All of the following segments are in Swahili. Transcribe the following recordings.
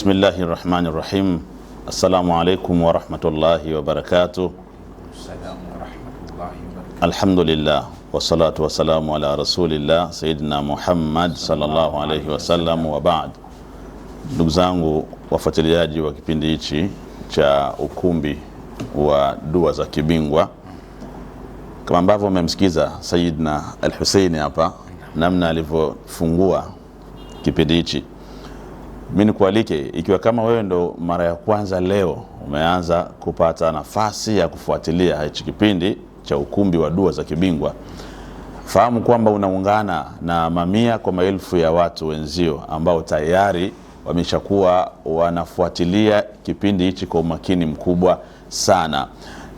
Bismillahirrahmanirrahim. Assalamu alaikum wa rahmatullahi wa barakatuh. Alhamdulillah wassalatu wassalamu ala rasulillah sayyidina Muhammad sallallahu alayhi wasallam wa ba'd. Ndugu zangu wafuatiliaji wa kipindi hichi cha ukumbi wa dua za kibingwa, kama ambavyo umemsikiza Sayyidina Al-Hussein hapa namna alivyofungua kipindi hichi, mimi nikualike, ikiwa kama wewe ndo mara ya kwanza leo umeanza kupata nafasi ya kufuatilia hichi kipindi cha ukumbi wa dua za kibingwa, fahamu kwamba unaungana na mamia kwa maelfu ya watu wenzio ambao tayari wameshakuwa wanafuatilia kipindi hichi kwa umakini mkubwa sana.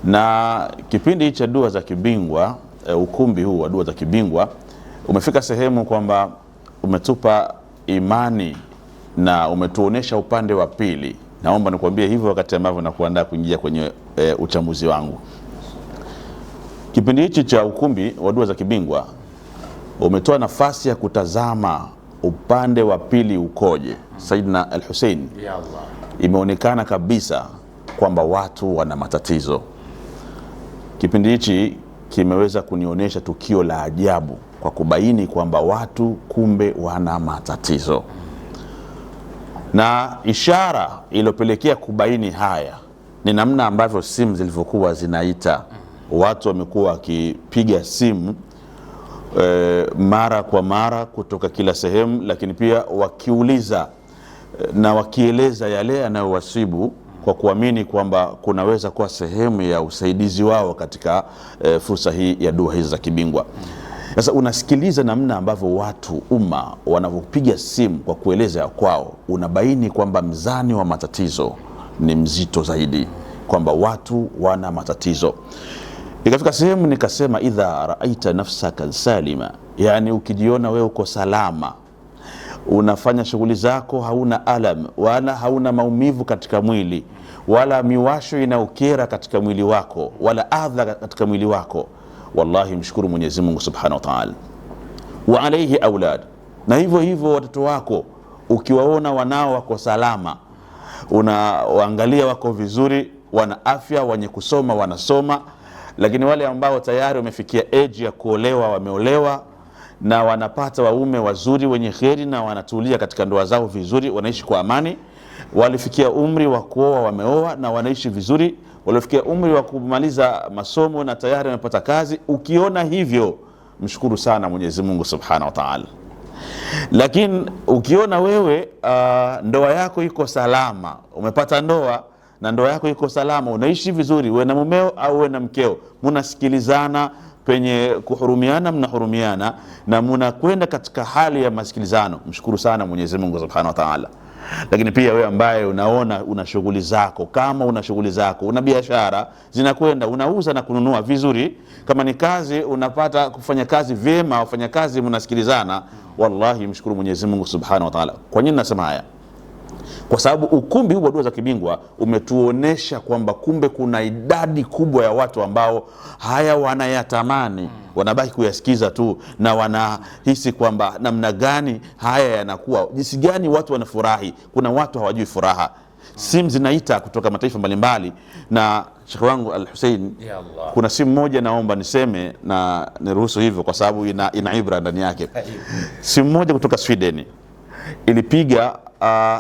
Na kipindi hichi cha dua za kibingwa, ukumbi huu wa dua za kibingwa umefika sehemu kwamba umetupa imani na umetuonesha upande wa pili. Naomba nikwambie hivyo wakati ambavyo nakuandaa kuingia kwenye uchambuzi wangu. Kipindi hichi cha ukumbi wa dua za kibingwa umetoa nafasi ya kutazama upande wa pili ukoje. Sayyidina Al-Hussein, imeonekana kabisa kwamba watu wana matatizo. Kipindi hichi kimeweza kunionyesha tukio la ajabu kwa kubaini kwamba watu kumbe wana matatizo. Na ishara iliyopelekea kubaini haya ni namna ambavyo simu zilivyokuwa zinaita. Watu wamekuwa wakipiga simu mara kwa mara kutoka kila sehemu, lakini pia wakiuliza na wakieleza yale yanayowasibu kwa kuamini kwamba kunaweza kuwa sehemu ya usaidizi wao katika fursa hii ya dua hizi za kibingwa. Sasa unasikiliza namna ambavyo watu umma wanavyopiga simu kwa kueleza ya kwao, unabaini kwamba mzani wa matatizo ni mzito zaidi, kwamba watu wana matatizo. Ikafika sehemu nikasema, idha raaita nafsaka salima, yani ukijiona wewe uko salama, unafanya shughuli zako, hauna alam wala hauna maumivu katika mwili, wala miwasho inaukera katika mwili wako, wala adha katika mwili wako, wallahi mshukuru Mwenyezi Mungu Subhanahu wa Ta'ala. Wa alayhi aulad, na hivyo hivyo watoto wako ukiwaona wanao wako salama, unaangalia wako vizuri, wana afya, wenye kusoma wanasoma, lakini wale ambao tayari wamefikia age ya kuolewa wameolewa na wanapata waume wazuri wenye kheri na wanatulia katika ndoa zao vizuri, wanaishi kwa amani. Walifikia umri wa kuoa wameoa na wanaishi vizuri. Walifikia umri wa kumaliza masomo na tayari wamepata kazi. Ukiona hivyo, mshukuru sana Mwenyezi Mungu Subhanahu wa Ta'ala. Lakini ukiona wewe ndoa yako iko salama, umepata ndoa na ndoa yako iko salama, unaishi vizuri, wewe na mumeo au wewe na mkeo, mnasikilizana, penye kuhurumiana mnahurumiana na mnakwenda katika hali ya masikilizano, mshukuru sana Mwenyezi Mungu Subhanahu wa Ta'ala. Lakini pia wewe ambaye unaona una shughuli zako, kama una shughuli zako, una biashara zinakwenda, unauza na kununua vizuri, kama ni kazi unapata kufanya kazi vyema, wafanya kazi mnasikilizana, wallahi mshukuru Mwenyezi Mungu Subhanahu wa Ta'ala. Kwa nini nasema haya? Kwa sababu ukumbi huu wa dua za kibingwa umetuonesha kwamba kumbe kuna idadi kubwa ya watu ambao haya wanayatamani, wanabaki kuyasikiza tu na wanahisi kwamba namna gani haya yanakuwa, jinsi gani watu wanafurahi. Kuna watu hawajui furaha. Simu zinaita kutoka mataifa mbalimbali, na Sheikh wangu Al-Hussein, kuna simu moja naomba niseme na niruhusu hivyo kwa sababu ina ibra ndani yake. Simu moja kutoka Sweden ilipiga,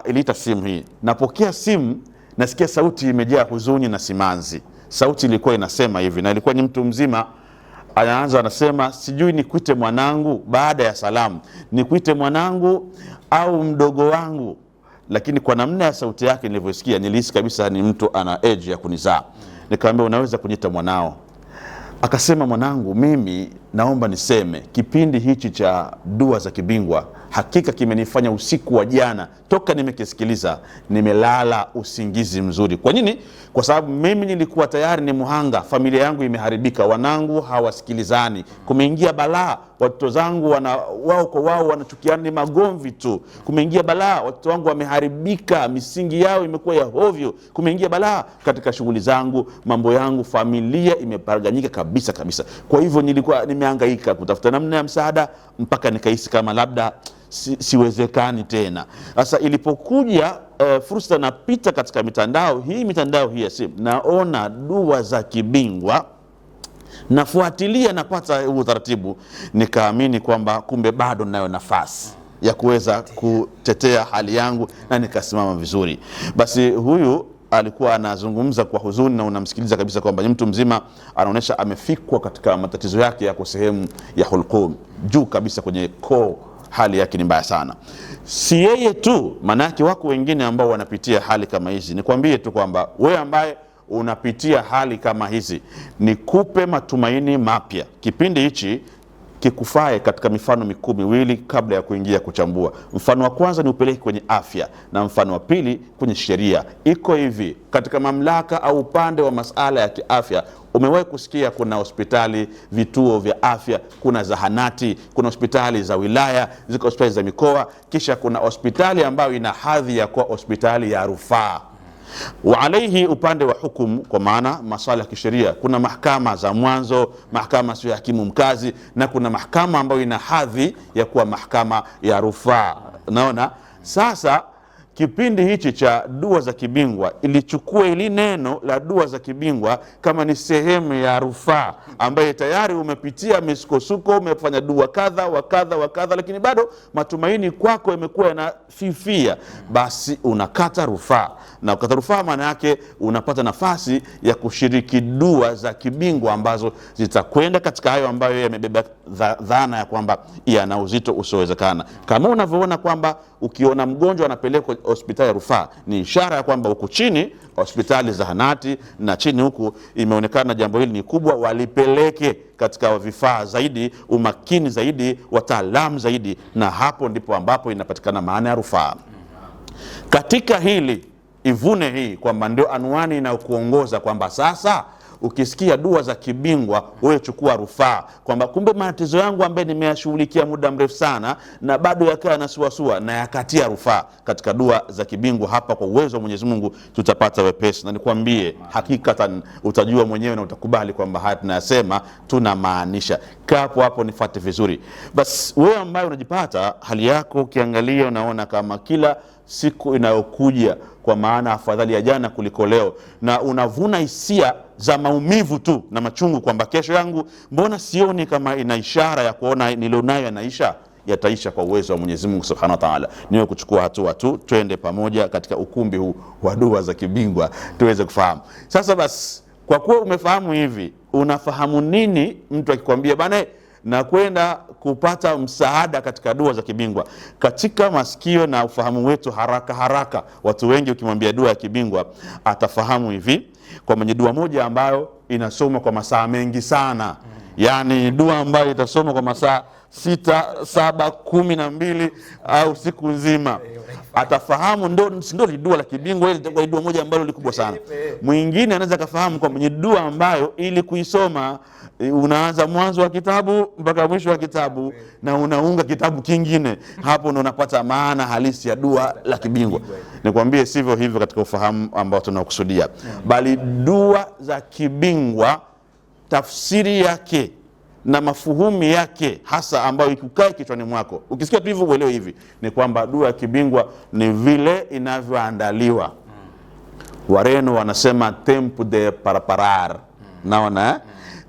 iliita simu hii. Napokea simu, nasikia sauti imejaa huzuni na simanzi. Sauti ilikuwa inasema hivi, na ilikuwa ni mtu mzima. Anaanza anasema, sijui nikuite mwanangu baada ya salamu, nikuite mwanangu au mdogo wangu. Lakini kwa namna ya sauti yake nilivyosikia, nilihisi kabisa ni mtu ana age ya kunizaa. Nikamwambia, unaweza kuniita mwanao? Akasema, mwanangu, mimi naomba niseme kipindi hichi cha dua za kibingwa hakika kimenifanya usiku wa jana toka nimekisikiliza nimelala usingizi mzuri. Kwa nini? Kwa sababu mimi nilikuwa tayari ni muhanga, familia yangu imeharibika, wanangu hawasikilizani, kumeingia balaa, watoto zangu wao kwa wao wanachukiana, ni magomvi tu. Kumeingia balaa, watoto wangu wameharibika, misingi yao imekuwa ya hovyo. Kumeingia balaa katika shughuli zangu, mambo yangu, familia imeparaganyika kabisa kabisa. Kwa hivyo nilikuwa nimehangaika kutafuta namna ya msaada mpaka nikahisi kama labda siwezekani tena. Sasa ilipokuja fursa napita katika mitandao hii ya simu, naona dua za kibingwa, nafuatilia, napata utaratibu, nikaamini kwamba kumbe bado ninayo nafasi ya kuweza kutetea hali yangu na nikasimama vizuri. Basi huyu alikuwa anazungumza kwa huzuni, na unamsikiliza kabisa kwamba mtu mzima anaonesha amefikwa katika matatizo yake, yako sehemu ya hulqum juu kabisa kwenye koo, hali yake ni mbaya sana. Si yeye tu, manake wako wengine ambao wanapitia hali kama hizi. Nikwambie tu kwamba wewe ambaye unapitia hali kama hizi, nikupe matumaini mapya. Kipindi hichi kikufae katika mifano mikuu miwili kabla ya kuingia kuchambua. Mfano wa kwanza ni upeleke kwenye afya, na mfano wa pili kwenye sheria. Iko hivi, katika mamlaka au upande wa masala ya kiafya, umewahi kusikia kuna hospitali, vituo vya afya, kuna zahanati, kuna hospitali za wilaya, ziko hospitali za mikoa, kisha kuna hospitali ambayo ina hadhi ya kuwa hospitali ya rufaa. Wa alaihi, upande wa hukumu, kwa maana masuala ya kisheria, kuna mahakama za mwanzo, mahakama sio hakimu mkazi, na kuna mahakama ambayo ina hadhi ya kuwa mahakama ya rufaa. Naona sasa kipindi hichi cha dua za kibingwa ilichukua ili neno la dua za kibingwa kama ni sehemu ya rufaa, ambaye tayari umepitia misukosuko, umefanya dua kadha wa kadha wa kadha, lakini bado matumaini kwako yamekuwa yanafifia. Basi unakata rufaa, na ukata rufaa maana yake unapata nafasi ya kushiriki dua za kibingwa ambazo zitakwenda katika hayo ambayo yamebeba dhana ya kwamba yana uzito usiowezekana. Kama unavyoona kwamba ukiona mgonjwa anapelekwa hospitali ya rufaa, ni ishara ya kwamba huku chini hospitali zahanati na chini huku imeonekana jambo hili ni kubwa, walipeleke katika vifaa zaidi, umakini zaidi, wataalamu zaidi, na hapo ndipo ambapo inapatikana maana ya rufaa. Katika hili ivune hii kwamba ndio anwani inayokuongoza kwamba sasa ukisikia dua za kibingwa wewe chukua rufaa, kwamba kumbe matatizo yangu ambaye nimeyashughulikia muda mrefu sana na bado yakaa na suasua, na yakatia rufaa katika dua za kibingwa. Hapa kwa uwezo wa Mwenyezi Mungu tutapata wepesi, na nikwambie hakikatan utajua mwenyewe na utakubali kwamba haya tunayasema tunamaanisha. Kapo hapo nifuate vizuri. Bas wewe ambaye unajipata hali yako ukiangalia unaona kama kila siku inayokuja kwa maana afadhali ya jana kuliko leo, na unavuna hisia za maumivu tu na machungu kwamba kesho yangu mbona sioni kama ina ishara ya kuona nilionayo yanaisha. Yataisha kwa uwezo wa Mwenyezi Mungu Subhanahu wa Ta'ala. Niwe kuchukua hatua tu, twende pamoja katika ukumbi huu wa dua za kibingwa tuweze kufahamu. Sasa basi, kwa kuwa umefahamu hivi, unafahamu nini mtu akikwambia bana na kwenda kupata msaada katika dua za kibingwa? Katika masikio na ufahamu wetu haraka haraka, watu wengi ukimwambia dua ya kibingwa atafahamu hivi, kwa mwenye dua moja ambayo inasoma kwa masaa mengi sana, yani dua ambayo itasoma kwa masaa 6, 7, 12 au siku nzima, atafahamu ndio dua la kibingwa. Ile itakuwa dua moja ambayo likubwa sana. Mwingine anaweza kafahamu kwa mwenye dua ambayo ili kuisoma unaanza mwanzo wa kitabu mpaka mwisho wa kitabu na unaunga kitabu kingine, hapo ndo unapata maana halisi ya dua la kibingwa. Nikwambie sivyo hivyo katika ufahamu ambao tunakusudia, bali dua za kibingwa tafsiri yake na mafuhumu yake hasa ambayo ikukae kichwani mwako, ukisikia tu hivyo uelewe hivi, ni kwamba dua ya kibingwa ni vile inavyoandaliwa. Wareno wanasema tempo de paraparar. Naona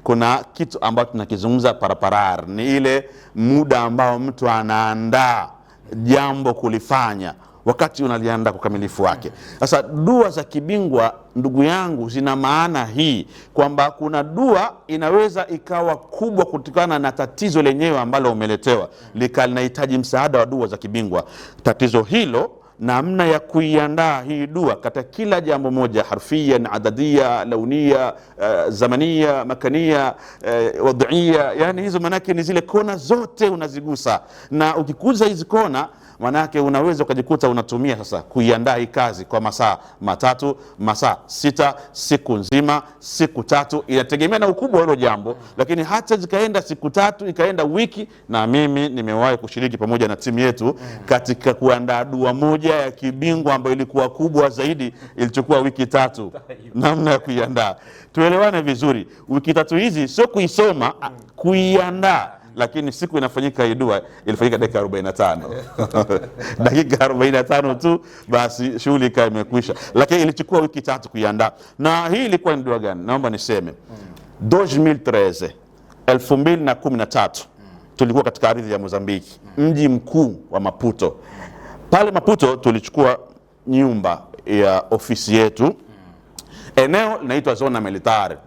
kuna kitu ambacho tunakizungumza paraparar, ni ile muda ambao mtu anaandaa jambo kulifanya, wakati unaliandaa kwa kamilifu wake. Sasa dua za kibingwa ndugu yangu zina maana hii kwamba kuna dua inaweza ikawa kubwa kutokana na tatizo lenyewe ambalo umeletewa, linahitaji msaada wa dua za kibingwa. Tatizo hilo, namna ya kuiandaa hii dua katika kila jambo moja, harfia, adadia, launia, zamania, makania, wadhiia, yani hizo manake ni zile kona zote unazigusa, na ukikuza hizi kona manake unaweza ukajikuta unatumia sasa kuiandaa hii kazi kwa masaa 3, masaa 6, siku nzima, siku 3, inategemea na ukubwa wa hilo jambo. Lakini hata zikaenda siku 3, ikaenda wiki, na mimi nimewahi kushiriki pamoja na timu yetu katika kuandaa dua moja ya kibingwa ambayo ilikuwa kubwa zaidi, ilichukua wiki 3 namna ya kuiandaa. Tuelewane vizuri, wiki 3 hizi sio kuisoma, kuiandaa. lakini siku inafanyika hii dua ilifanyika dakika 45. Dakika 45 tu basi shughuli ikawa imekwisha, lakini ilichukua wiki 3 kuiandaa. Na hii ilikuwa ni dua gani? Naomba niseme 2013 2013 tulikuwa katika ardhi ya Mozambiki, mji mkuu wa Maputo. Pale Maputo tulichukua nyumba ya ofisi yetu, eneo linaitwa Zona Militar,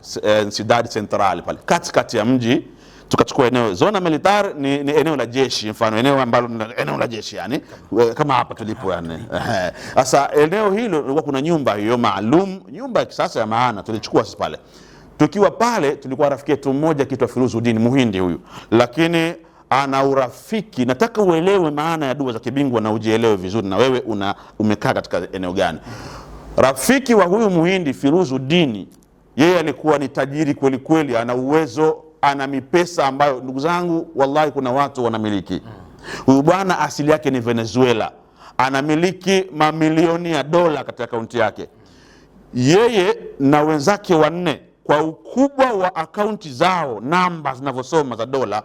Cidade Central, pale katikati ya mji. Tukachukua eneo Zona Militar, ni eneo la jeshi, mfano eneo ambalo eneo la jeshi, yani kama hapa tulipo yani. Sasa eneo hilo lilikuwa kuna nyumba hiyo maalum, nyumba ya kisasa ya maana. Tulichukua sisi pale. Tukiwa pale tulikuwa rafiki yetu mmoja kitwa Firuzuddin, Muhindi huyu, lakini ana urafiki. Nataka uelewe maana ya dua za kibingwa na ujielewe vizuri na wewe umekaa katika eneo gani. Rafiki wa huyu Muhindi Firuzuddin, yeye alikuwa ni tajiri kweli kweli, ana uwezo, ana mipesa ambayo ndugu zangu wallahi kuna watu wanamiliki. Huyu bwana asili yake ni Venezuela, anamiliki mamilioni ya dola katika akaunti yake. Yeye na wenzake 4 kwa ukubwa wa akaunti zao, namba zinavyosoma za dola,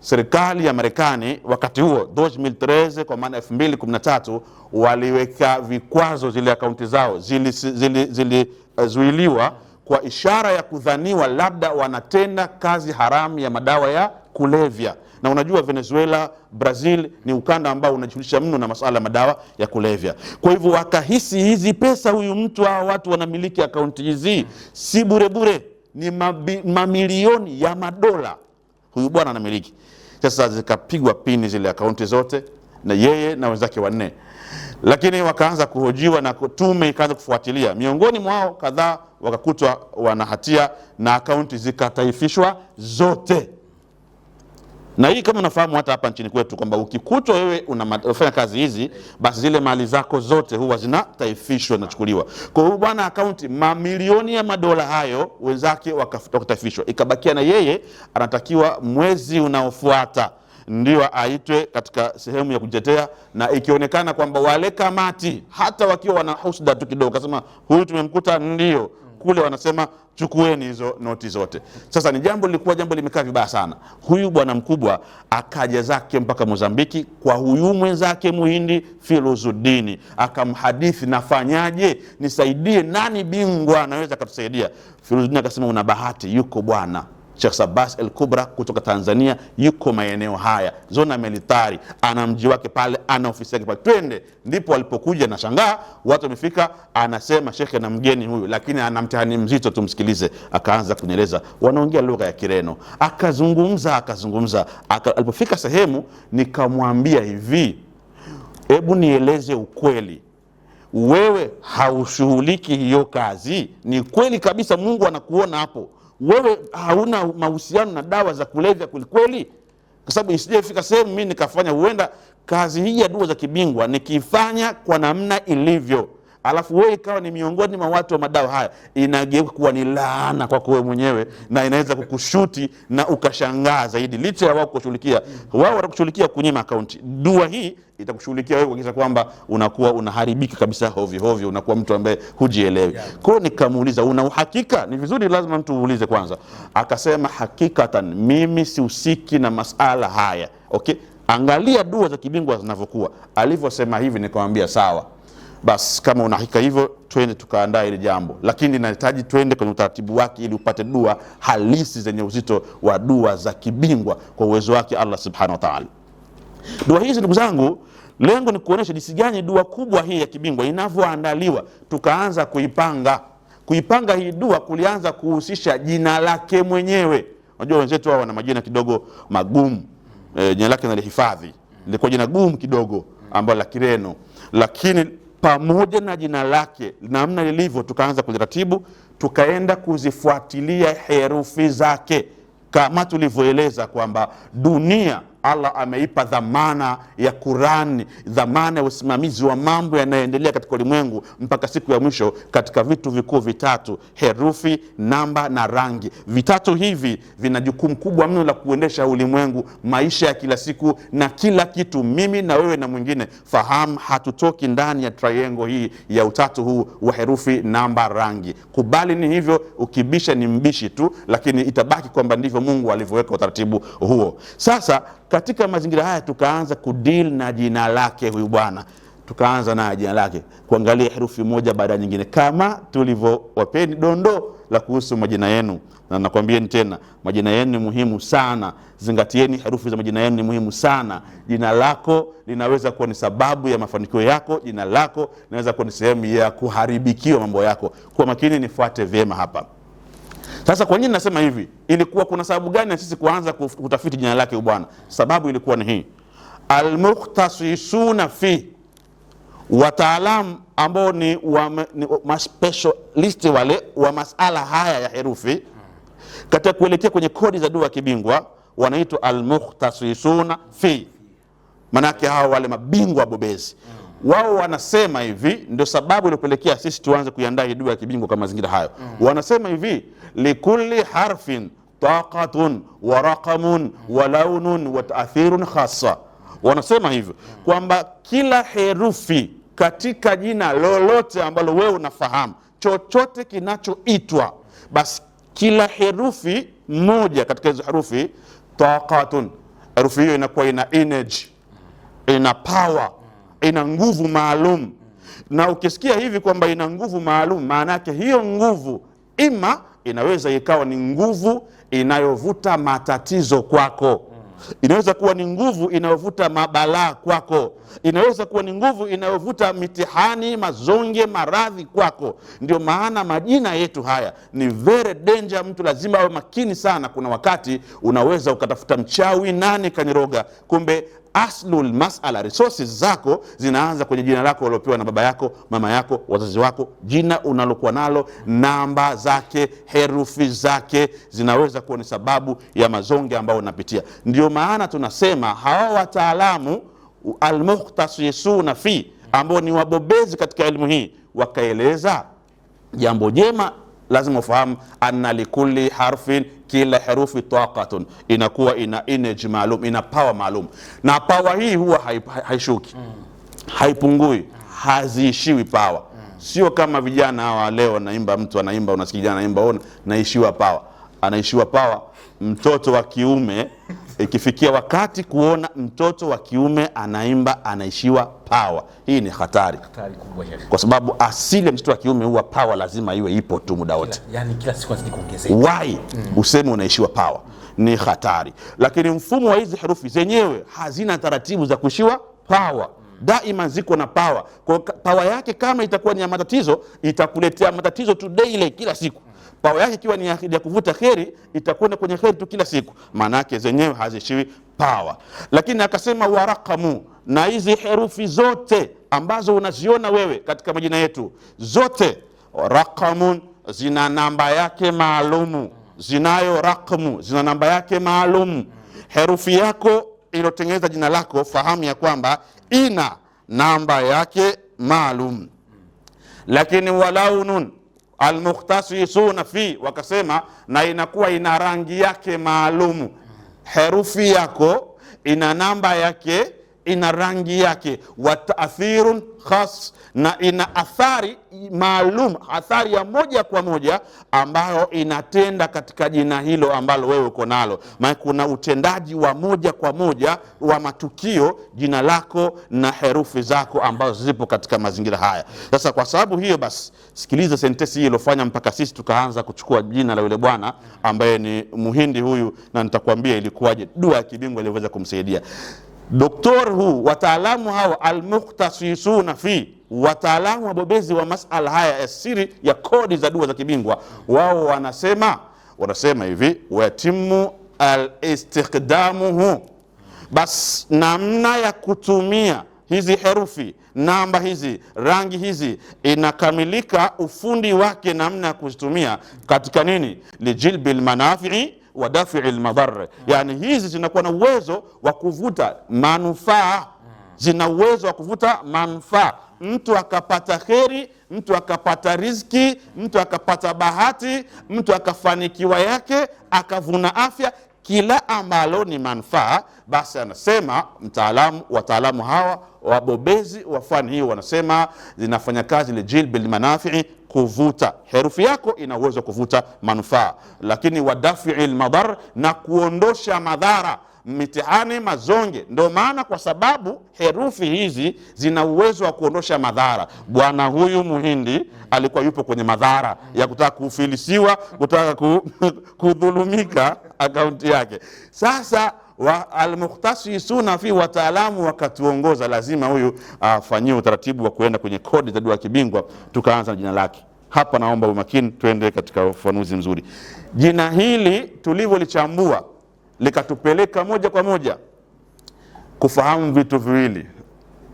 serikali ya Marekani wakati huo 2013 kwa maana 2013 waliweka vikwazo zile akaunti zao, zilizuiliwa kwa ishara ya kudhaniwa labda wanatenda kazi haramu ya madawa ya kulevya. Na unajua Venezuela, Brazil ni ukanda ambao unajishughulisha mno na masuala ya madawa ya kulevya. Kwa hivyo wakahisi hizi pesa huyu mtu, hao watu wanamiliki akaunti hizi si bure bure, ni mamilioni ya madola huyu bwana anamiliki. Sasa zikapigwa pini zile akaunti zote, na yeye na wenzake 4. Lakini wakaanza kuhojiwa na tume ikaanza kufuatilia. Miongoni mwao kadhaa wakakutwa wana hatia na akaunti zikataifishwa zote. Na hii kama unafahamu hata hapa nchini kwetu kwamba ukikutwa wewe unafanya kazi hizi, basi zile mali zako zote huwa zinataifishwa na chukuliwa. Kwa hiyo bwana akaunti mamilioni ya madola hayo wenzake wakataifishwa. Ikabakia na yeye anatakiwa mwezi unaofuata ndio aitwe katika sehemu ya kujitetea, na ikionekana kwamba wale kamati hata wakiwa wana husda tu kidogo, kasema huyu tumemkuta, ndio kule wanasema chukueni hizo noti zote. Sasa ni lilikuwa jambo limekaa vibaya sana. Huyu bwana mkubwa akaja zake mpaka Mozambiki kwa huyu mwenzake Muhindi Firuzuddin, akamhadithi, nafanyaje, nisaidie, nani bingwa anaweza kutusaidia? Firuzuddin akasema una bahati, yuko bwana Sheikh Sabas El Kubra kutoka Tanzania, yuko maeneo haya Zona Militari, ana mji wake pale, ana ofisi yake pale, twende. Ndipo alipokuja na shangaa, watu wamefika, anasema shekhe na mgeni huyu, lakini ana mtihani mzito, tumsikilize. Akaanza kunieleza, wanaongea lugha ya Kireno, akazungumza. Alipofika sehemu nikamwambia hivi, hebu nieleze ukweli, wewe haushughuliki hiyo kazi? Ni kweli kabisa Mungu anakuona hapo, wewe hauna mahusiano na dawa za kulevya kweli? Kwa sababu isijefika sehemu mimi nikafanya, huenda kazi hii ya dua za kibingwa nikifanya kwa namna ilivyo, alafu wewe ikawa ni miongoni mwa watu wa madawa haya, inageuka kuwa ni laana kwako wewe mwenyewe, na inaweza kukushuti na ukashangaa zaidi. Licha ya wao kushughulikia, wao watakushughulikia kunyima akaunti, dua hii itakushughulikia wewe kuhakikisha kwamba unakuwa unaharibika kabisa hovyo, unakuwa mtu ambaye hujielewi. Kwa hiyo nikamuuliza, una uhakika? Ni vizuri lazima mtu uulize kwanza. Akasema hakikatan mimi sihusiki na masala haya. Okay, angalia dua za kibingwa zinavyokuwa. Alivyosema hivi nikamwambia sawa, basi kama una hakika hivyo twende tukaandaa ile jambo, lakini nahitaji twende kwenye utaratibu wake ili upate dua halisi zenye uzito wa dua za kibingwa kwa uwezo wake Allah subhanahu wa ta'ala. Dua hizi ndugu zangu, lengo ni kuonesha jinsi gani dua kubwa hii ya kibingwa inavyoandaliwa. Tukaanza kuipanga hii dua, kulianza kuhusisha jina lake mwenyewe. Unajua wenzetu wao wana majina kidogo magumu, jina lake nalihifadhi, lilikuwa jina gumu kidogo ambalo la Kireno, lakini pamoja na jina lake namna lilivyo tukaanza kuliratibu, tukaenda kuzifuatilia herufi zake kama tulivyoeleza kwamba dunia Allah ameipa dhamana ya Qur'ani, dhamana ya usimamizi wa mambo yanayoendelea katika ulimwengu mpaka siku ya mwisho katika vitu vikuu vitatu: herufi, namba na rangi. Vitatu hivi vina jukumu kubwa mno la kuendesha ulimwengu, maisha ya kila siku na kila kitu. Mimi na wewe na mwingine, fahamu, hatutoki ndani ya triangle hii ya utatu huu wa herufi, namba, rangi. Kubali ni hivyo, ukibisha ni mbishi tu, lakini itabaki kwamba ndivyo Mungu alivyoweka utaratibu huo. Sasa katika mazingira haya tukaanza kudeal na jina lake huyu bwana. Tukaanza na jina lake, kuangalia herufi moja baada ya nyingine, kama tulivyowapeni dondo la kuhusu majina yenu. Na nakwambieni tena, majina yenu ni muhimu sana. Zingatieni herufi za majina yenu ni muhimu sana. Jina lako linaweza kuwa ni sababu ya mafanikio yako. Jina lako linaweza kuwa ni sehemu ya kuharibikiwa mambo yako. Kwa makini, nifuate vyema hapa. Sasa kwa nini nasema hivi? Ilikuwa kuna sababu gani na sisi kuanza kutafiti jina lake bwana? Sababu ilikuwa ni hii: almukhtasisuna fi, wataalamu ambao ni specialist wale wa masala haya ya herufi katika kuelekea kwenye kodi za dua ya kibingwa, wanaitwa almukhtasisuna fi. Manake hao wale mabingwa bobezi. Wao wanasema hivi, ndio sababu iliyopelekea sisi tuanze kuiandaa dua ya kibingwa kama mazingira hayo. Wanasema hivi: likulli harfin taqatun wa raqamun wa launun wa ta'thirun khassa. Wanasema hivyo kwamba kila herufi katika jina lolote ambalo wewe unafahamu, chochote kinachoitwa, basi kila herufi moja katika hizo herufi, taqatun, herufi hiyo inakuwa ina energy, ina power, ina nguvu maalum. Na ukisikia hivi kwamba ina nguvu maalum, maana yake hiyo nguvu ima inaweza ikawa ni nguvu inayovuta matatizo kwako, inaweza kuwa ni nguvu inayovuta mabalaa kwako, inaweza kuwa ni nguvu inayovuta mitihani, mazonge, maradhi kwako. Ndio maana majina yetu haya ni very danger. Mtu lazima awe makini sana. Kuna wakati unaweza ukatafuta mchawi nani kaniroga, kumbe aslul mas'ala, resources zako zinaanza kwenye jina lako uliopewa na baba yako, mama yako, wazazi wako. Jina unalokuwa nalo, namba zake, herufi zake zinaweza kuwa ni sababu ya mazonge ambayo unapitia. Ndio maana tunasema hawa wataalamu almukhtasisuna fi, ambao ni wabobezi katika elimu hii, wakaeleza jambo jema. Lazima ufahamu anna likulli harfin, kila herufi taqatun, inakuwa ina energy maalum, ina power maalum. Na power hii huwa haishuki, haipungui, haziishiwi power. Sio kama vijana hawa leo naimba, mtu anaimba, unasikia kijana anaimba, ona naishiwa power. Anaishiwa power mtoto wa kiume. Ikifikia wakati kuona mtoto wa kiume anaimba anaishiwa power, hii ni hatari kubwa, kwa sababu asili ya mtoto wa kiume huwa power lazima iwe ipo tu muda wote. Yani kila siku azidi kuongezeka. Why useme unaishiwa power? Ni hatari. Lakini mfumo wa hizi herufi zenyewe hazina taratibu za kuishiwa power. Daima ziko na power. Kwa power yake kama itakuwa ni ya matatizo, itakuletea matatizo tu daily, kila siku. Power yake ikiwa ni ya kuvuta kheri, itakwenda kwenye kheri tu kila siku. Maana yake zenyewe hazishiwi power. Lakini akasema waraqamu, na hizi herufi zote ambazo unaziona wewe katika majina yetu, zote raqamun, zina namba yake maalumu. Zinayo raqamu, zina namba yake maalumu. Herufi yako iliyotengeneza jina lako, fahamu ya kwamba ina namba yake maalum. Lakini walaunun almukhtasisuna fi, wakasema na inakuwa ina rangi yake maalumu. Herufi yako ina namba yake, ina rangi yake. Wa ta'thirun khas, na ina athari maalum, athari ya moja kwa moja ambayo inatenda katika jina hilo ambalo wewe uko nalo. Maana kuna utendaji wa moja kwa moja wa matukio jina lako na herufi zako ambazo zipo katika mazingira haya. Sasa kwa sababu hiyo basi, sikiliza sentensi hii iliyofanya mpaka sisi tukaanza kuchukua jina la yule bwana ambaye ni Muhindi huyu, na nitakwambia ilikuwaje dua ya kibingwa iliweza kumsaidia. Doktor huu, wataalamu hawa almukhtasisuna fi, wataalamu wabobezi wa masala haya ya siri ya kodi za dua za kibingwa, wao wanasema hivi: watimu al-istikhdamuhu, bas namna ya kutumia hizi herufi, namba hizi, rangi hizi, inakamilika ufundi wake namna ya kuzitumia katika nini? Lijilbil manafi'i wa daf'il madar. Yani hizi zinakuwa na uwezo wa kuvuta manufaa, zina uwezo wa kuvuta manufaa. Mtu akapata kheri, mtu akapata riziki, mtu akapata bahati, mtu akafanikiwa yake, akavuna afya, kila ambalo ni manufaa, basi anasema wataalamu hawa wabobezi wa fani hii wanasema zinafanya kazi ile jilbil manafi'i, kuvuta. Herufi yako ina uwezo kuvuta manufaa, lakini wadafi'il madar, na kuondosha madhara, mitihani, mazonge. Ndio maana kwa sababu herufi hizi zina uwezo wa kuondosha madhara. Bwana huyu Muhindi alikuwa yupo kwenye madhara ya kutaka kufilisiwa, kutaka kudhulumika akaunti yake. Sasa almukhtasisuna fi, wataalamu wakatuongoza, lazima huyu afanyiwe utaratibu wa kuenda kwenye kodi za dua kibingwa. Tukaanza na jina lake. Hapa naomba umakini, tuende katika ufanuzi mzuri. Jina hili tulivyolichambua likatupeleka moja kwa moja kufahamu vitu viwili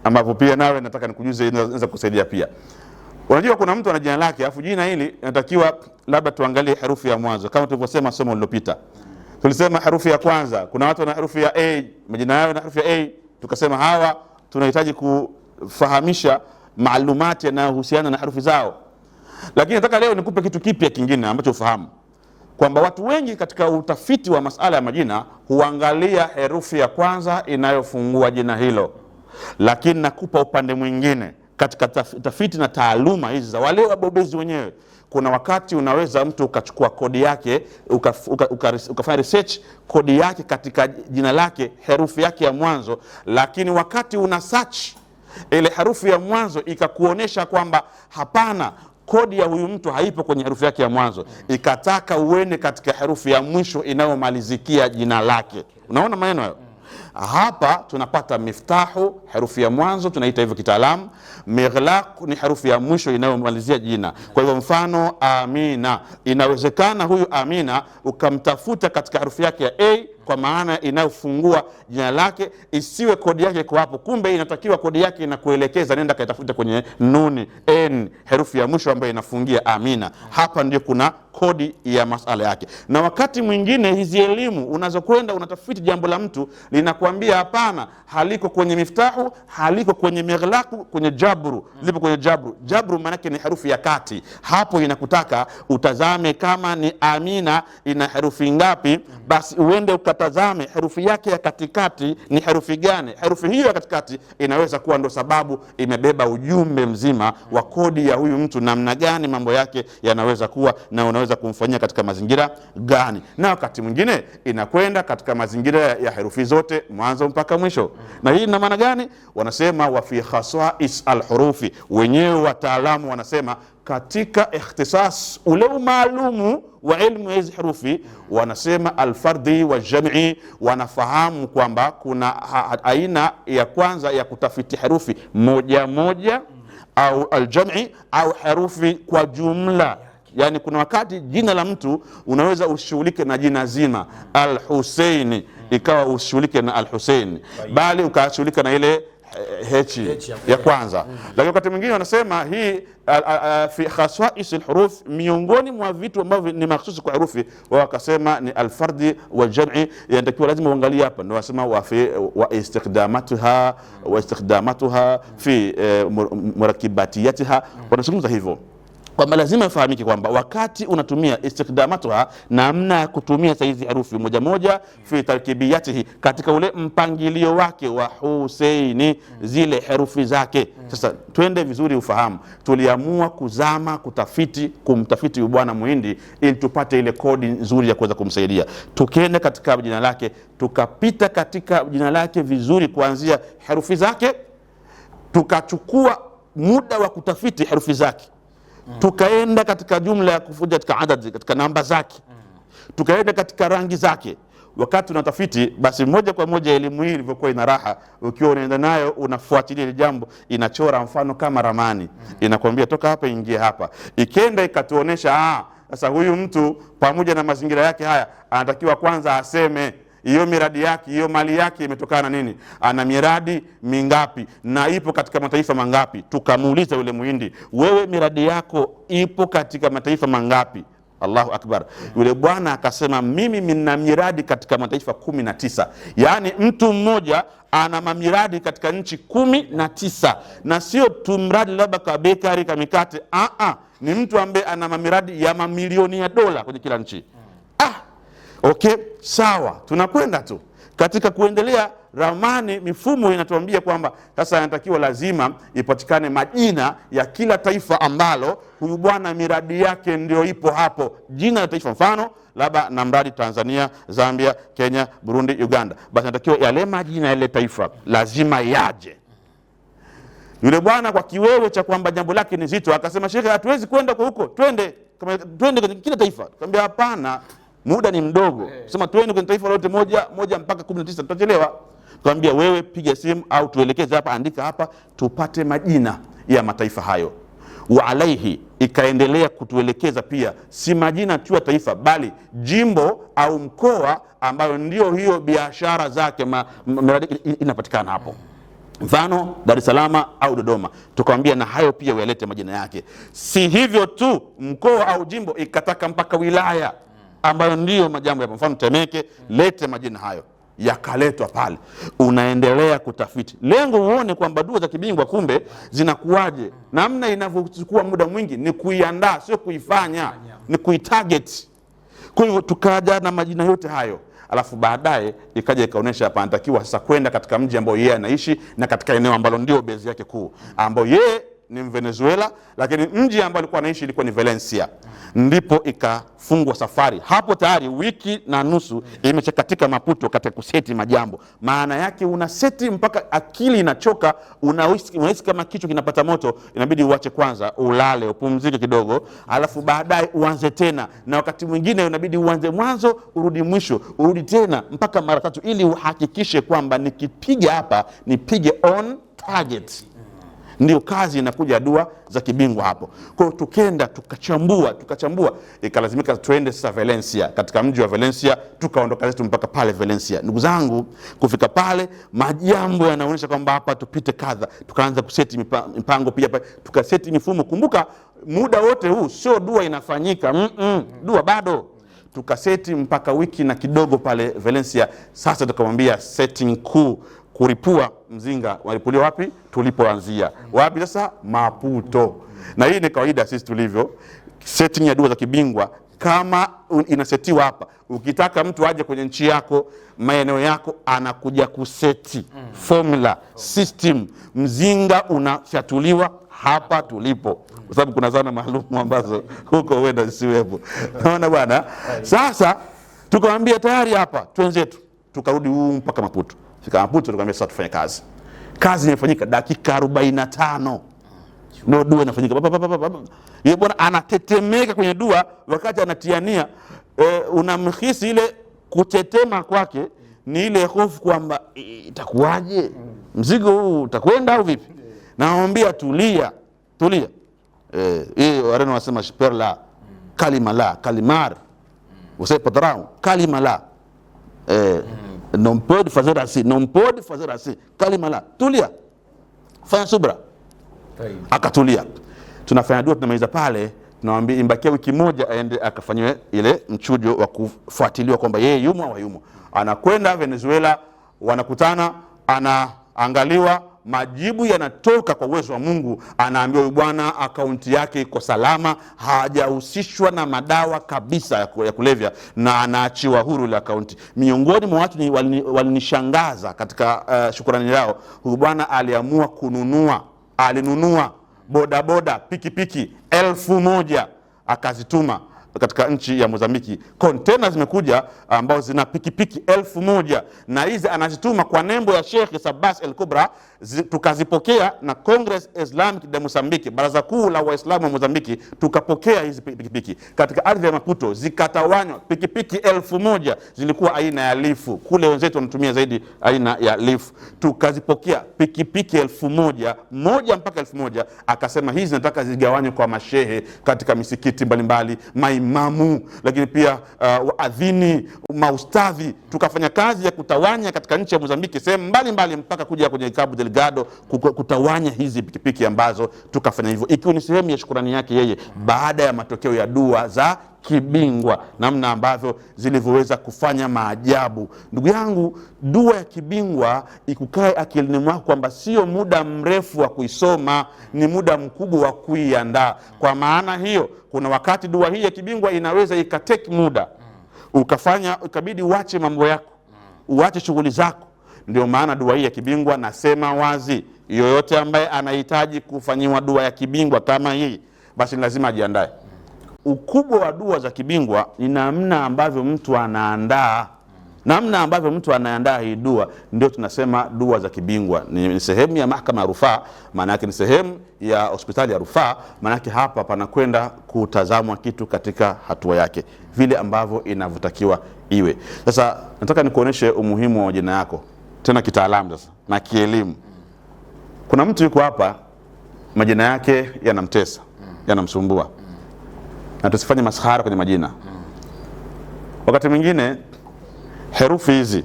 ambavyo pia nawe nataka nikujuze, inaweza kusaidia pia. Unajua kuna mtu ana jina lake, afu jina hili inatakiwa labda tuangalie herufi ya mwanzo. Kama tulivyosema somo lililopita, tulisema herufi ya kwanza, kuna watu wana herufi ya A, majina yao na herufi ya A. Tukasema hawa tunahitaji kufahamisha maalumati yanayohusiana na herufi zao. Lakini nataka leo nikupe kitu kipya kingine ambacho ufahamu kwamba watu wengi katika utafiti wa masala ya majina huangalia herufi ya kwanza inayofungua jina hilo. Lakini nakupa upande mwingine katika tafiti na taaluma hizi za wale wabobezi wenyewe. Kuna wakati unaweza mtu ukachukua kodi yake, ukafanya research kodi yake katika jina lake, herufi yake ya mwanzo, lakini wakati una search ile herufi ya mwanzo ikakuonesha kwamba hapana, kodi ya huyu mtu haipo kwenye herufi yake ya mwanzo, ikataka uende katika herufi ya mwisho inayomalizikia jina lake. Unaona maneno hayo? Hapa tunapata miftahu, herufi ya mwanzo tunaita hivyo kitaalamu. Mighlaq ni herufi ya mwisho inayomalizia jina. Kwa hivyo mfano Amina, inawezekana huyu Amina ukamtafuta katika herufi yake ya A kwa maana inayofungua jina lake, isiwe kodi yake kwa hapo, kumbe inatakiwa kodi yake inakuelekeza nenda kaitafuta kwenye nuni N, herufi ya mwisho ambayo inafungia Amina. Hapa ndio kuna kodi ya masala yake. Na wakati mwingine hizi elimu unazokwenda unatafiti jambo la mtu, linakuambia hapana, haliko kwenye miftahu, haliko kwenye mighlaqu, kwenye jabru, lipo kwenye jabru. Jabru maana yake ni herufi ya kati. Hapo inakutaka utazame kama ni Amina ina herufi ngapi, basi uende ukatazame herufi yake ya katikati ni herufi gani. Herufi hiyo ya katikati inaweza kuwa ndo sababu imebeba ujumbe mzima wa kodi ya huyu mtu, namna gani mambo yake yanaweza kuwa na unaweza kumfanyia katika mazingira gani. Na wakati mwingine inakwenda katika mazingira ya herufi zote mwanzo mpaka mwisho. Na hii ina maana gani? Wanasema wa fi khasais alhurufi, wenyewe wataalamu wanasema katika ikhtisas ule maalumu wa ilmu hizi herufi, wanasema alfardi wa jam'i, wanafahamu kwamba kuna aina ya kwanza ya kutafiti herufi moja moja, au aljam'i, au herufi kwa jumla. Yani kuna wakati jina la mtu unaweza ushughulike na jina zima Al-Husaini, ikawa ushughulike na Al-Husaini, bali ukashughulika na ile hechi ya kwanza. Lakini wakati mwingine wanasema hii fi khasais alhuruf, miongoni mwa vitu ambavyo ni mahsusi kwa herufi, wao wakasema ni alfardi wa jam'i. Yanatakiwa lazima uangalie hapa, ndio wasema wa istikdamatuha fi murakibatiyatiha. Wanazungumza hivyo kwamba lazima ifahamike kwamba wakati unatumia istikdamatuha, namna ya kutumia hizi herufi moja moja, fi tarkibiyatihi, katika ule mpangilio wake wa Husaini, zile herufi zake. Sasa twende vizuri ufahamu, tuliamua kuzama kumtafiti bwana Muhindi ili tupate ile kodi nzuri ya kuweza kumsaidia. Tukienda katika jina lake, tukapita katika jina lake vizuri kuanzia herufi zake, tukachukua muda wa kutafiti herufi zake, tukaenda katika jumla ya kufuja katika adadi, katika namba zake, tukaenda katika rangi zake. Wakati unatafiti, basi moja kwa moja elimu hii ilivyokuwa ina raha, ukiwa unaenda nayo unafuatilia ile jambo, inachora mfano kama ramani, inakwambia toka hapa ingia hapa. Ikenda ikatuonesha sasa huyu mtu pamoja na mazingira yake haya anatakiwa kwanza aseme hiyo miradi yake, hiyo mali yake imetokana nini, ana miradi mingapi na ipo katika mataifa mangapi. Tukamuuliza yule Muhindi, wewe miradi yako ipo katika mataifa mangapi? Allahu akbar. Yule bwana akasema, mimi nina miradi katika mataifa 19. Yaani mtu mmoja ana mamiradi katika nchi 19, na sio tu mradi labda kwa bakery kama mikate. Ni mtu ambaye ana mamiradi ya mamilioni ya dola kwenye kila nchi. Okay, sawa, tunakwenda tu katika kuendelea. Ramani, mifumo inatuambia kwamba sasa inatakiwa lazima ipatikane majina ya kila taifa ambalo huyu bwana miradi yake ndio ipo hapo, jina la taifa. Mfano labda na mradi Tanzania, Zambia, Kenya, Burundi, Uganda, basi inatakiwa yale majina ya ile taifa lazima yaje. Yule bwana kwa kiwewe cha kwamba jambo lake ni zito akasema, Sheikh, hatuwezi kwenda kwa huko, twende kwenye kila taifa. Nikamwambia hapana, muda ni mdogo. Sema twende kwenye taifa lote moja mpaka 19, tutachelewa. Nikamwambia wewe piga simu au tuelekeze hapa, andika hapa tupate majina ya mataifa hayo. Wa alaihi ikaendelea kutuelekeza pia si majina tu ya taifa, bali jimbo au mkoa ambayo ndio hiyo biashara zake miradi inapatikana hapo. Mfano Dar es Salaam au Dodoma, tukamwambia na hayo pia uyalete majina yake. Si hivyo tu, mkoa au jimbo ikataka mpaka wilaya ambayo ndio majambo yapo. Mfano Temeke, lete majina hayo, yakaletwa pale. Unaendelea kutafiti, lengo uone kwamba dua za kibingwa kumbe zinakuaje. Namna inavyochukua muda mwingi ni kuiandaa, sio kuifanya, ni kuitarget. Kwa hivyo tukaja na majina yote hayo, alafu baadaye ikaja ikaonesha hapa anatakiwa sasa kwenda katika mji ambao yeye anaishi na katika eneo ambalo ndio base yake kuu, ambao yeye ni Venezuela, lakini mji ambao alikuwa anaishi ilikuwa ni Valencia. Ndipo ikafungwa safari. Hapo tayari wiki na nusu imechakatika Maputo katika kuseti majambo. Maana yake una seti mpaka akili inachoka, unahisi kama kichwa kinapata moto, inabidi uache kwanza, ulale, upumzike kidogo, alafu baadaye uanze tena. Na wakati mwingine inabidi uanze mwanzo, urudi mwisho, urudi tena mpaka mara 3 ili uhakikishe kwamba nikipiga hapa nipige on target. Ndio kazi inakuja dua za kibingwa hapo. Kwa hiyo tukenda tukachambua, ikalazimika tuende sasa Valencia. Katika mji wa Valencia tukaondoka zetu mpaka pale Valencia. Ndugu zangu, kufika pale majambo yanaonyesha kwamba hapa tupite kadha. Tukaanza kuseti mipango pia pale, tukaseti mifumo. Kumbuka muda wote huu sio dua inafanyika, dua bado. Tukaseti mpaka wiki na kidogo pale Valencia. Sasa tukamwambia setting kuu, kuripua mzinga. Walipulia wapi? Tulipoanzia. Wapi sasa? Maputo. Na hii ni kawaida sisi tulivyo. Setting ya dua za kibingwa kama inasetiwa hapa. Ukitaka mtu aje kwenye nchi yako, maeneo yako, anakuja kuseti formula, system. Mzinga unafyatuliwa hapa tulipo, kwa sababu kuna zana maalum ambazo huko huenda zisiwepo. Naona bwana. Sasa tukamwambia tayari hapa twenzetu, tukarudi mpaka Maputo. Fika Maputo tukamwambia sasa tufanye kazi. Kazi imefanyika dakika 45. Ndio dua inafanyika. Yeye bwana anatetemeka kwenye dua wakati anatiania. Unamhisi ile kutetema kwake ni ile hofu kwamba itakuwaje? Mzigo huu utakwenda au vipi? Naomba tulia. Hii wareno wasema perla kalima la kalimar. Você patrão kalima la. Não pode fazer assim, kalima la, tulia, fanya subra. Akatulia. Tunafanya dua, tunamaliza pale, tunamwambia imbakia wiki moja aende akafanywe ile mchujo wa kufuatiliwa kwamba yeye yumo au hayumo. Anakwenda Venezuela, wanakutana, anaangaliwa, majibu yanatoka kwa uwezo wa Mungu. Anaambiwa huyu bwana akaunti yake iko salama, hajahusishwa na madawa kabisa ya kulevya, na anaachiwa huru ile akaunti. Miongoni mwa watu walinishangaza katika shukrani yao, huyu bwana aliamua alinunua bodaboda, pikipiki 1000 akazituma katika nchi ya Mozambiki. Container zimekuja ambao zina pikipiki 1000, na hizi anazituma kwa nembo ya Sheikh Sabas El Kubra. Tukazipokea na Congress Islamic de Mozambique, baraza kuu la Waislamu wa Mozambiki. Tukapokea hizi pikipiki katika ardhi ya Maputo, zikatawanywa. Pikipiki 1000 zilikuwa aina ya lifu, kule wenzetu wanatumia zaidi aina ya lifu. Tukazipokea pikipiki 1000, moja mpaka 1000. Akasema hizi nataka zigawanywe kwa mashehe katika misikiti mbalimbali, maimamu, lakini pia waadhini, maustadhi. Tukafanya kazi ya kutawanya katika nchi ya Mozambiki sehemu mbalimbali mpaka kuja kwenye Cabo Delgado kutawanya hizi pikipiki ambazo tukafanya hivyo, ikiwa ni sehemu ya shukrani yake yeye baada ya matokeo ya dua za kibingwa, namna ambavyo zilivyoweza kufanya maajabu. Ndugu yangu, dua ya kibingwa ikukae akilini mwako kwamba sio muda mrefu wa kuisoma, ni muda mkubwa wa kuiandaa. Kwa maana hiyo, kuna wakati dua hii ya kibingwa inaweza ikateki muda, ukabidi uache mambo yako, uache shughuli zako. Ndio maana dua hii ya kibingwa, nasema wazi, yoyote ambaye anahitaji kufanyiwa dua ya kibingwa kama hii, basi lazima ajiandae. Ukubwa wa dua za kibingwa ni namna ambavyo mtu anaandaa, namna ambavyo mtu anaandaa hii dua. Ndio tunasema dua za kibingwa ni sehemu ya mahakama ya rufaa, maana yake ni sehemu ya hospitali ya rufaa, maana yake hapa panakwenda kutazamwa kitu katika hatua yake vile ambavyo inavyotakiwa iwe. Sasa nataka nikuoneshe umuhimu wa majina yako tena kitaalamu sasa na kielimu. Kuna mtu yuko hapa majina yake yanamtesa, yanamsumbua, na tusifanye maskhara kwenye majina. Wakati mwingine herufi hizi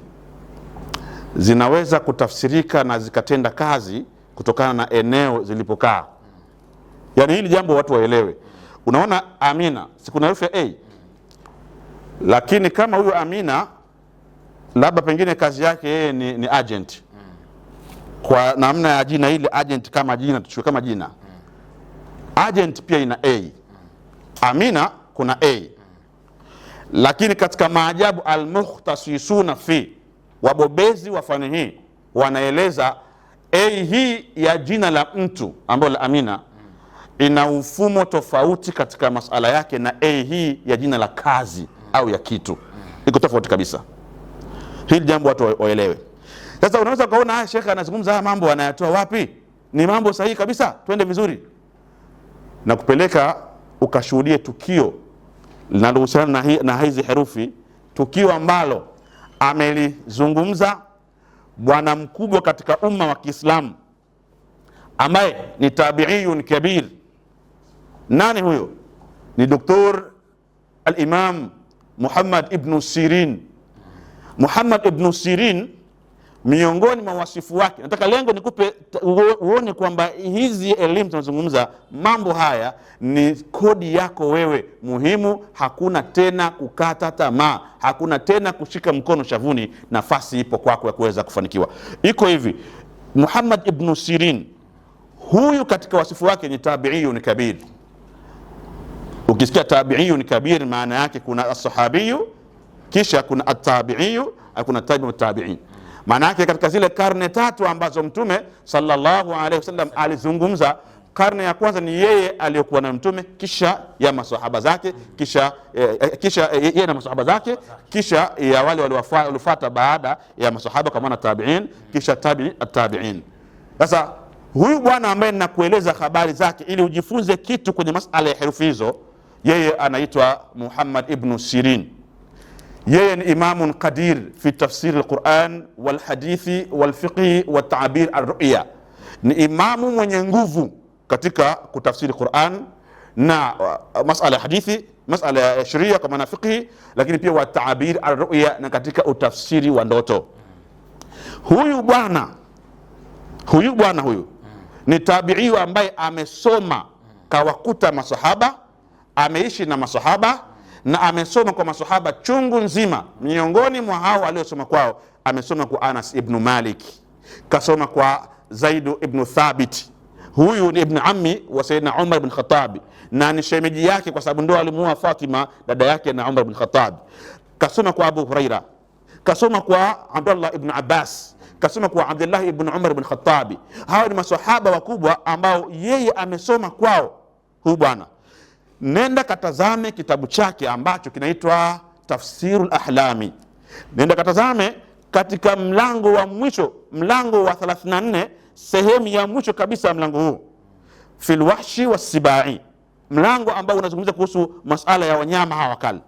zinaweza kutafsirika na zikatenda kazi kutokana na eneo zilipokaa. Yani hili jambo watu waelewe. Unaona Amina, si kuna herufi ya A, lakini kama huyo Amina labda pengine kazi yake yeye ni agent, kwa namna ya jina ile agent, kama jina tuchukue kama jina agent pia ina A, Amina kuna A. Lakini katika maajabu, almukhtasisuna fi, wabobezi wa fani hii wanaeleza A hii ya jina la mtu ambayo la Amina ina mfumo tofauti katika masala yake na A hii ya jina la kazi au ya kitu, iko tofauti kabisa. Hili jambo watu waelewe. Sasa unaweza kuona shekhe anazungumza haya mambo, anayatoa wapi? Ni mambo sahihi kabisa, twende vizuri na kupeleka ukashuhudie tukio linalohusiana na hizi herufi, tukio ambalo amelizungumza bwana mkubwa katika umma wa Kiislamu ambaye ni tabi'iyun kabir. Nani huyo? Ni Dr. al-Imam Muhammad ibn Sirin. Muhammad ibn Sirin, miongoni mwa wasifu wake, nataka lengo nikupe uone kwamba hizi elimu tunazungumza, mambo haya ni kodi yako wewe muhimu. Hakuna tena kukata tamaa, hakuna tena kushika mkono shavuni, nafasi ipo kwako ya kuweza kufanikiwa. Iko hivi, Muhammad ibn Sirin huyu katika wasifu wake ni tabi'iyun kabir. Ukisikia tabi'iyun kabir, maana yake kuna as-sahabiyu, kisha kuna at-tabi'iyu, kuna tabi'u tabi'in. Maana yake katika zile karne tatu ambazo Mtume sallallahu alaihi wasallam alizungumza, karne ya kwanza ni yeye aliyokuwa na Mtume, kisha ya maswahaba zake, kisha yeye na maswahaba zake, kisha ya wale waliofuata baada ya maswahaba kama na tabi'in, kisha tabi'in. Sasa huyu bwana ambaye ninakueleza habari zake ili ujifunze kitu kwenye masala ya herufi hizo, yeye anaitwa Muhammad ibn Sirin. Yeye ni imamun qadir fi tafsir al-Quran wal hadithi wal fiqhi wat ta'bir ar-ru'ya. Ni imamu mwenye nguvu katika kutafsiri Quran na masala ya hadithi, masala ya sharia kama na fiqhi, lakini pia wa ta'bir ar-ru'ya, na katika utafsiri wa ndoto. Huyu bwana ni tabi'i ambaye amesoma kawakuta masahaba, ameishi na masahaba na amesoma kwa masahaba chungu nzima. Miongoni mwa hao aliosoma kwao, amesoma kwa Anas ibn Malik, kasoma kwa Zaid ibn Thabit. Huyu ni ibn ammi wa Sayyidina Umar ibn Khattab, na ni shemeji yake kwa sababu ndio alimuoa Fatima, dada yake na Umar ibn Khattab. Kasoma kwa Abu Huraira, kasoma kwa Abdullah ibn Abbas, kasoma kwa Abdullah ibn Umar ibn Khattab. Hao ni masahaba wakubwa ambao yeye amesoma kwao. Huyu bwana, nenda katazame kitabu chake ambacho kinaitwa Tafsirul Ahlami. Nenda katazame katika mlango wa mwisho, mlango wa 34, sehemu ya mwisho kabisa mlango huu, fil wahshi was-sibai, mlango ambao unazungumzia kuhusu masala ya wanyama hawa wakali.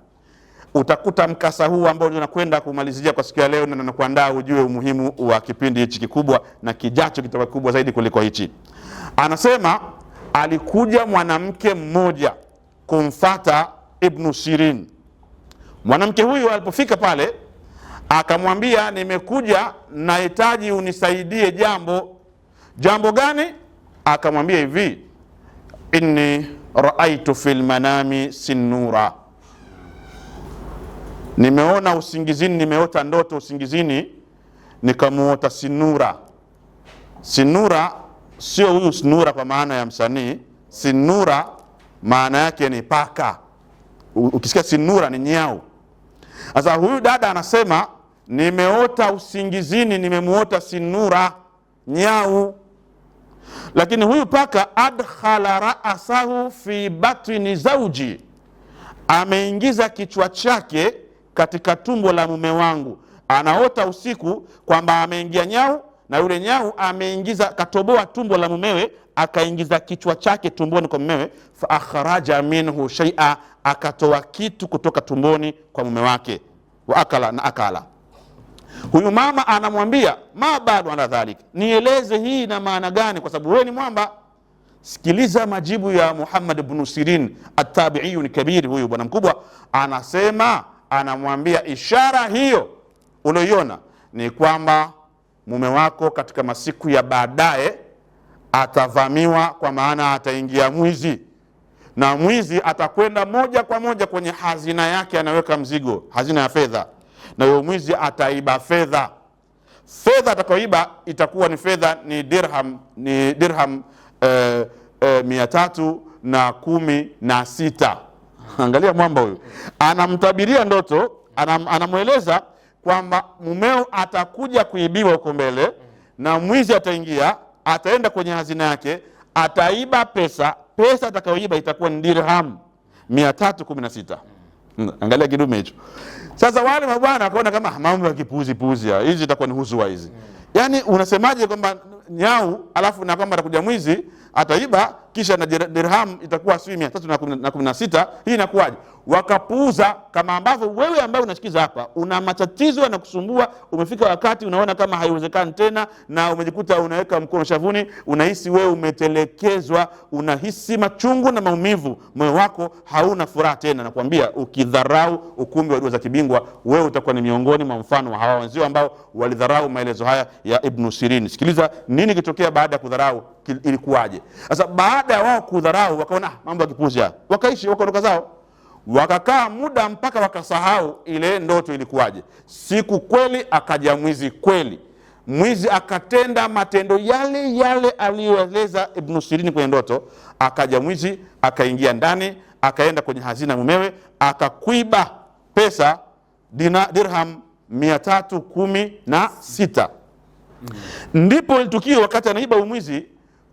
Utakuta mkasa huu ambao tunakwenda kumalizia kwa siku ya leo, na nakuandaa ujue umuhimu wa kipindi hichi kikubwa, na kijacho kitakuwa kikubwa zaidi kuliko hichi. Anasema alikuja mwanamke mmoja kumfata Ibn Sirin. Mwanamke huyu alipofika pale akamwambia, nimekuja nahitaji unisaidie jambo gani? Akamwambia hivi, inni raaitu fil manami sinnura, nimeona usingizini, nimeota ndoto usingizini, nikamuota Sinura. Sinura sio huyu Sinura kwa maana ya msanii. Sinura maana yake ni paka. Ukisikia Sinura ni nyau. Sasa huyu dada anasema nimeota usingizini, nimemuota Sinura, nyau. Lakini huyu paka adkhala ra'sahu fi batni zawji, ameingiza kichwa chake katika tumbo la mume wangu. Anaota usiku kwamba ameingia nyau, na yule nyau ameingiza, katoboa tumbo la mumewe, akaingiza kichwa chake tumboni kwa mumewe. Fa akhraja minhu shay'a, akatoa kitu kutoka tumboni kwa mume wake. Wa akala, na akala. Huyu mama anamwambia ma bado ana dhalik, nieleze hii na maana gani, kwa sababu wewe ni mwamba. Sikiliza majibu ya Muhammad ibn Sirin at-tabi'i kabir. Huyu bwana mkubwa anasema, anamwambia ishara hiyo unayoiona ni kwamba mume wako katika masiku ya baadaye atavamiwa, kwa maana ataingia mwizi, na mwizi atakwenda moja kwa moja kwenye hazina yake, anaweka mzigo, hazina ya fedha, na huyo mwizi ataiba fedha. Fedha atakayoiba itakuwa ni fedha, ni dirham 316. Angalia mwamba huyu, anamtabiria ndoto, anamweleza kwamba mumeo atakuja kuibiwa huko mbele, na mwizi ataingia, ataenda kwenye hazina yake, ataiba pesa. Pesa atakayoiba itakuwa ni dirham 316. Angalia kidume hicho. Sasa wale mabwana wakaona kama mambo ya kipuzi puzi, hizi itakuwa ni huzua hizi. Yani unasemaje kwamba nyau alafu na kwamba atakuja mwizi ataiba, kisha na dirham itakuwa 316? Hii inakuwaje? Wakapuuza, kama ambavyo wewe ambaye unasikiza hapa una matatizo yanakusumbua, umefika wakati unaona kama haiwezekani tena, na umejikuta unaweka mkono shavuni, unahisi wewe umetelekezwa, unahisi machungu na maumivu, moyo wako hauna furaha tena. Nakwambia ukidharau ukumbi wa dua za kibingwa, wewe utakuwa ni miongoni mwa mfano wa hawa wenzio ambao walidharau maelezo haya ya Ibn Sirin. Sikiliza nini kitokea baada ya kudharau, ilikuwaje. Sasa baada ya wao kudharau, wakaona mambo ya kipuzi haya, wakaishi, wakaondoka zao. Wakakaa muda mpaka wakasahau ile ndoto ilikuwaje. Siku kweli akaja mwizi kweli. Mwizi akatenda matendo yale yale aliyoeleza Ibn Sirin kwenye ndoto. Akaja mwizi, akaingia ndani, akaenda kwenye hazina mumewe, akakuiba pesa dirham 316. Ndipo tukio, wakati anaiba mwizi,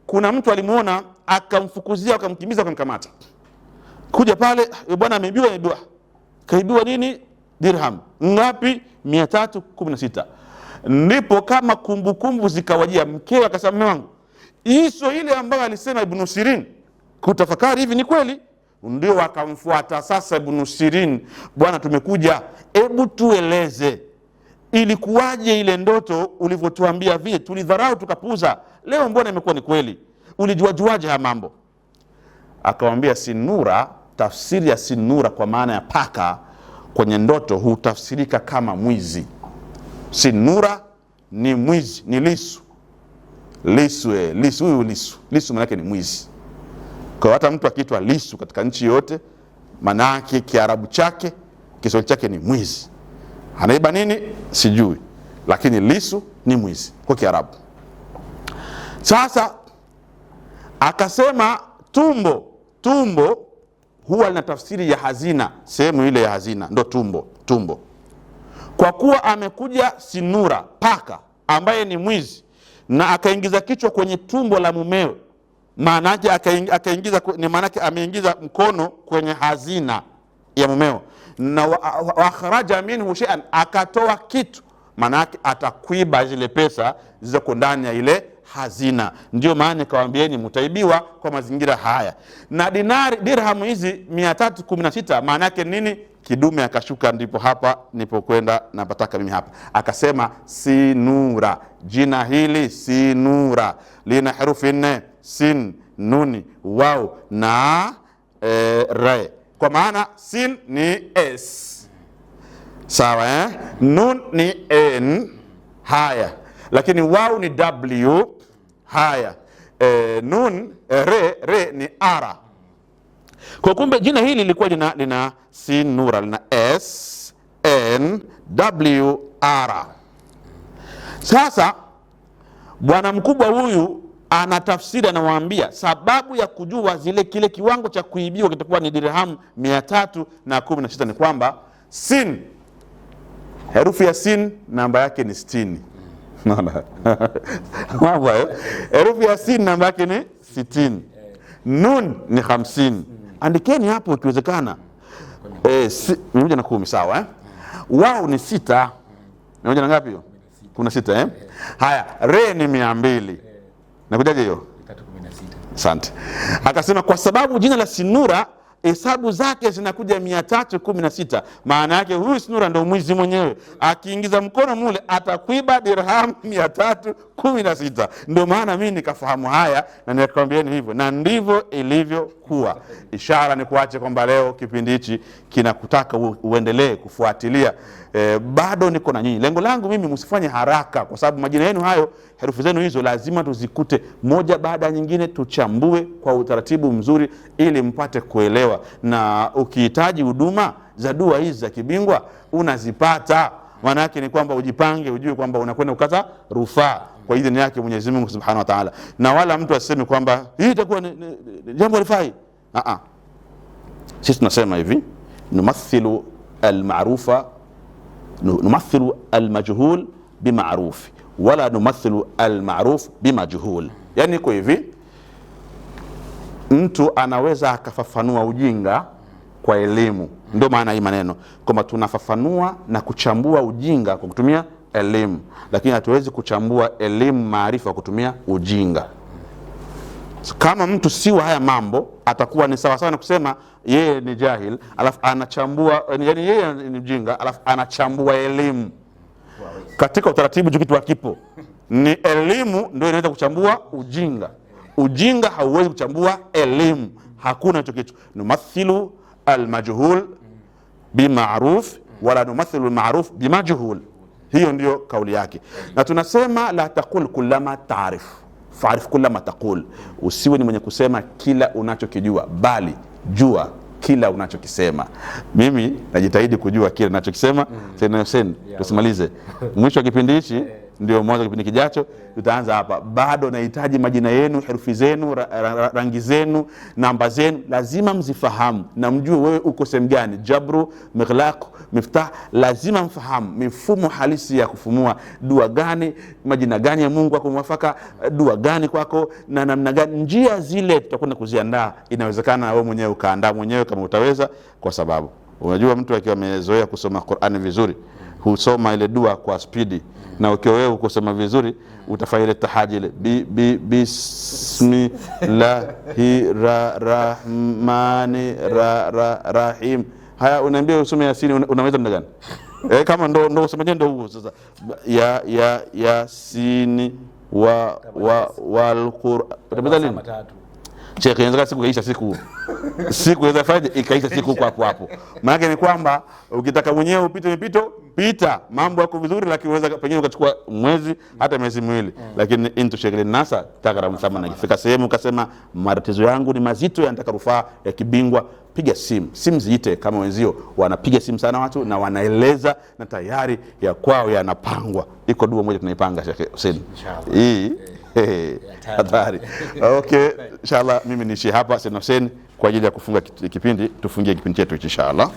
kuna mtu alimuona, akamfukuzia, akamkimbiza, akamkamata. Kuja pale, bwana ameibiwa. Kaibiwa nini? Dirham ngapi? 316. Ndipo kama kumbukumbu zikawajia mkewe, akasema mume wangu, hizo ile ambayo alisema Ibn Sirin, kutafakari hivi ni kweli? Ndio akamfuata sasa Ibn Sirin, bwana tumekuja, hebu tueleze ilikuwaje ile ndoto ulivyotuambia vile, tulidharau tukapuza, leo mbona imekuwa ni kweli, ulijuaje haya mambo? Akamwambia Sinura, tafsiri ya Sinura kwa maana ya paka kwenye ndoto hutafsirika kama mwizi. Sinura ni mwizi, ni lisu. Lisu maana yake ni mwizi. Kwa hata mtu akiitwa lisu katika nchi yote, maana yake Kiarabu chake, Kiswahili chake ni mwizi. Anaiba nini? Sijui, lakini lisu ni mwizi kwa Kiarabu. Sasa akasema tumbo huwa lina tafsiri ya hazina, sehemu ile ya hazina ndo tumbo. Kwa kuwa amekuja Sinura, paka ambaye ni mwizi, na akaingiza kichwa kwenye tumbo la mumewe, maana yake akaingiza, ni maana yake ameingiza mkono kwenye hazina ya mumeo, na wa akhraja minhu shay'an, akatoa kitu, maana yake atakuiba zile pesa zilizoko ndani ya ile hazina. Ndio maana nikawaambieni mtaibiwa kwa mazingira haya. Na dirham hizi 316 maana yake nini? Kidume akashuka. Ndipo hapa nipokwenda napataka mimi hapa. Akasema Sinura, jina hili Sinura lina herufi 4, sin, nuni, waw na re. Kwa maana sin ni s, sawa nun ni n, haya, lakini waw ni w, haya, nun re ni r. Kwa kumbe jina hili lilikuwa lina Sinura, lina s, NWR. Sasa bwana mkubwa huyu anatafsiri, anawaambia sababu ya kujua kile kiwango cha kuibiwa kitakuwa ni dirham 316 ni kwamba sin, herufi ya sin namba yake ni 60. Naona mambo hayo. Herufi ya sin namba yake ni 60. Nun ni 50. Andikeni hapo ikiwezekana. 110 sawa Wao ni 6. Ni na ngapi hiyo? 16 Haya, re ni 200. Nakujaje hiyo? 316. Asante. Akasema kwa sababu jina la Sinura hesabu zake zinakuja 316, maana yake huyu Sinura ndio mwizi mwenyewe. Akiingiza mkono mule atakuiba dirham 316. Ndio maana mimi nikafahamu haya na nikakwambieni hivyo, na ndivyo ilivyokuwa. Ishara ni kuache kwamba leo kipindi hichi kinakutaka uendelee kufuatilia. Bado niko na nyinyi. Lengo langu mimi msifanye haraka, kwa sababu majina yenu hayo, herufi zenu hizo lazima tuzikute moja baada ya nyingine, tuchambue kwa utaratibu mzuri ili mpate kuelewa. Na ukihitaji huduma za dua hizi za kibingwa unazipata. Maana yake ni kwamba ujipange, ujue kwamba unakwenda kukata rufaa kwa idhini yake Mwenyezi Mungu Subhanahu wa Ta'ala, na wala mtu aseme kwamba hii itakuwa jambo lifai. Sisi tunasema hivi, numathilu al-ma'rufa, numathilu al-majhul bima'ruf, wala numathilu al-ma'ruf bimajhul. Yani kwa hivi, mtu anaweza akafafanua ujinga kwa elimu. Ndio maana hii maneno kwamba tunafafanua na kuchambua ujinga kwa kutumia elimu, lakini hatuwezi kuchambua elimu maarifa kwa kutumia ujinga. Kama mtu si wa haya mambo, atakuwa ni sawa sawa na kusema yeye ni jahil alafu anachambua, yani yeye ni mjinga alafu anachambua elimu. Katika utaratibu kitu hakipo. Ni elimu ndio inaweza kuchambua ujinga. Ujinga hauwezi kuchambua elimu. Hakuna hicho kitu. Numathilu al-majhul bima'ruf wala numathilu al-ma'ruf bimajhul. Hiyo ndio kauli yake. Na tunasema la taqul kullama ta'rif, fa'rif kullama taqul. Usiwe ni mwenye kusema kila unachokijua, bali jua kila unachokisema. Mimi najitahidi kujua kila ninachokisema. Hussein, tusimalize. Mwisho wa kipindi hichi ndio mwanzo wa kipindi kijacho, tutaanza hapa. Bado nahitaji majina yenu, herufi zenu, rangi zenu, namba zenu, lazima mzifahamu na mjue wewe uko sehemu gani. Jabru, Mighlaq, Miftah, lazima mfahamu mifumo halisi ya kufumua dua gani, majina gani ya Mungu wako mwafaka, dua gani kwako na namna gani. Njia zile tutakwenda kuziandaa. Inawezekana wewe mwenyewe ukaandaa mwenyewe kama utaweza, kwa sababu unajua mtu akiwa amezoea kusoma Qur'ani vizuri husoma ile dua kwa spidi, na ukiwa wewe ukosema vizuri utafanya ile tahaji ile bismillahirrahmanirrahim. Haya, unaambia usome Yasin, unaweza muda gani? Kama ndo usome ndio huo sasa, ya Yasin wal Qur'an. Sheikh, inaweza siku kaisha siku inaweza faje ikaisha siku kwa hapo. Maana ni kwamba ukitaka mwenyewe upite mipito pita, mambo yako vizuri, lakini unaweza pengine ukachukua mwezi hata miezi miwili. Lakini into shekelin nasa tagaram sama, na ikifika sehemu ukasema matatizo yangu ni mazito, yanataka rufaa ya kibingwa, piga simu ziite kama wenzio wanapiga simu sana watu na wanaeleza, na tayari ya kwao yanapangwa. Iko dua moja tunaipanga Sheikh Hussein hii hatari. Okay, inshallah mimi niishi hapa Hussein kwa ajili ya kufunga kipindi. Tufungie kipindi chetu inshallah.